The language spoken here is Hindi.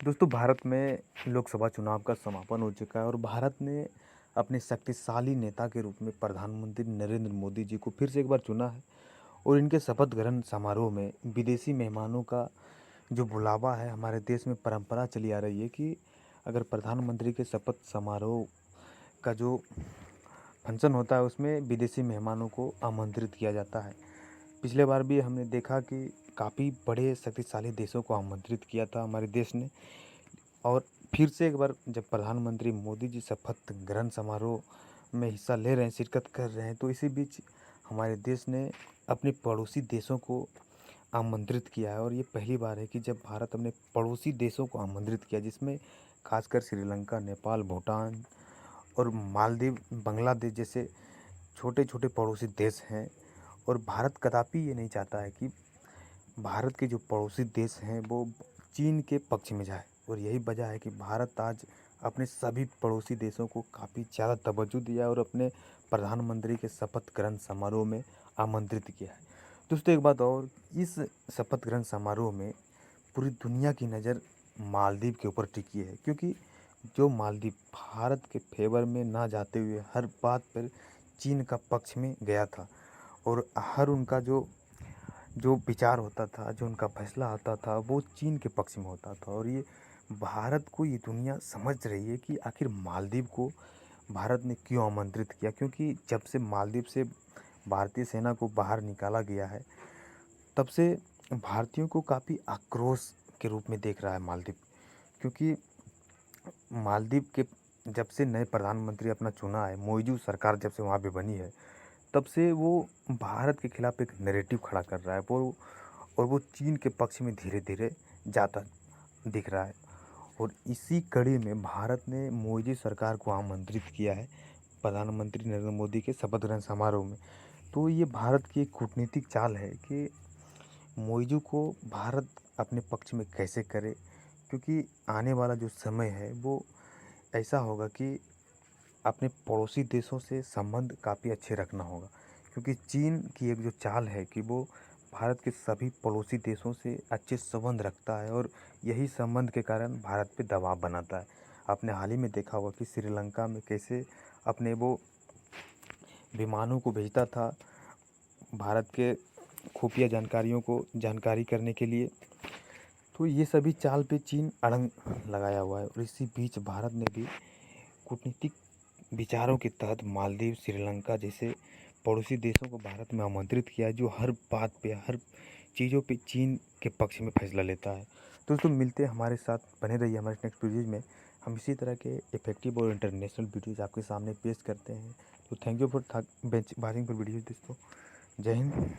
दोस्तों भारत में लोकसभा चुनाव का समापन हो चुका है और भारत ने अपने शक्तिशाली नेता के रूप में प्रधानमंत्री नरेंद्र मोदी जी को फिर से एक बार चुना है। और इनके शपथ ग्रहण समारोह में विदेशी मेहमानों का जो बुलावा है, हमारे देश में परंपरा चली आ रही है कि अगर प्रधानमंत्री के शपथ समारोह का जो फंक्शन होता है उसमें विदेशी मेहमानों को आमंत्रित किया जाता है। पिछले बार भी हमने देखा कि काफ़ी बड़े शक्तिशाली देशों को आमंत्रित किया था हमारे देश ने। और फिर से एक बार जब प्रधानमंत्री मोदी जी शपथ ग्रहण समारोह में हिस्सा ले रहे हैं, शिरकत कर रहे हैं, तो इसी बीच हमारे देश ने अपने पड़ोसी देशों को आमंत्रित किया है। और ये पहली बार है कि जब भारत अपने पड़ोसी देशों को आमंत्रित किया, जिसमें खासकर श्रीलंका, नेपाल, भूटान और मालदीव, बांग्लादेश जैसे छोटे छोटे पड़ोसी देश हैं। और भारत कदापि ये नहीं चाहता है कि भारत के जो पड़ोसी देश हैं वो चीन के पक्ष में जाए। और यही वजह है कि भारत आज अपने सभी पड़ोसी देशों को काफ़ी ज़्यादा तवज्जो दिया है और अपने प्रधानमंत्री के शपथ ग्रहण समारोह में आमंत्रित किया है। दोस्तों एक बात और, इस शपथ ग्रहण समारोह में पूरी दुनिया की नज़र मालदीव के ऊपर टिकी है, क्योंकि जो मालदीव भारत के फेवर में ना जाते हुए हर बात पर चीन का पक्ष में गया था। और हर उनका जो जो विचार होता था, जो उनका फैसला आता था, वो चीन के पक्ष में होता था। और ये भारत को ये दुनिया समझ रही है कि आखिर मालदीव को भारत ने क्यों आमंत्रित किया, क्योंकि जब से मालदीव से भारतीय सेना को बाहर निकाला गया है, तब से भारतीयों को काफ़ी आक्रोश के रूप में देख रहा है मालदीव। क्योंकि मालदीव के जब से नए प्रधानमंत्री अपना चुना है, मोइजू सरकार जब से वहाँ पे बनी है, तब से वो भारत के खिलाफ एक नैरेटिव खड़ा कर रहा है वो। और वो चीन के पक्ष में धीरे धीरे जाता दिख रहा है। और इसी कड़ी में भारत ने मोदी सरकार को आमंत्रित किया है प्रधानमंत्री नरेंद्र मोदी के शपथ ग्रहण समारोह में। तो ये भारत की एक कूटनीतिक चाल है कि मोइजू को भारत अपने पक्ष में कैसे करे, क्योंकि आने वाला जो समय है वो ऐसा होगा कि अपने पड़ोसी देशों से संबंध काफ़ी अच्छे रखना होगा। क्योंकि चीन की एक जो चाल है कि वो भारत के सभी पड़ोसी देशों से अच्छे संबंध रखता है और यही संबंध के कारण भारत पे दबाव बनाता है। आपने हाल ही में देखा होगा कि श्रीलंका में कैसे अपने वो विमानों को भेजता था भारत के खुफिया जानकारियों को जानकारी करने के लिए। तो ये सभी चाल पे चीन अड़ंग लगाया हुआ है। और इसी बीच भारत ने भी कूटनीतिक विचारों के तहत मालदीव, श्रीलंका जैसे पड़ोसी देशों को भारत में आमंत्रित किया है, जो हर बात पे, हर चीज़ों पे चीन के पक्ष में फैसला लेता है। तो दोस्तों मिलते हैं, हमारे साथ बने रहिए हमारे नेक्स्ट वीडियोज़ में। हम इसी तरह के इफेक्टिव और इंटरनेशनल वीडियोज़ आपके सामने पेश करते हैं। तो thank you for watching for videos दोस्तों। जय हिंद।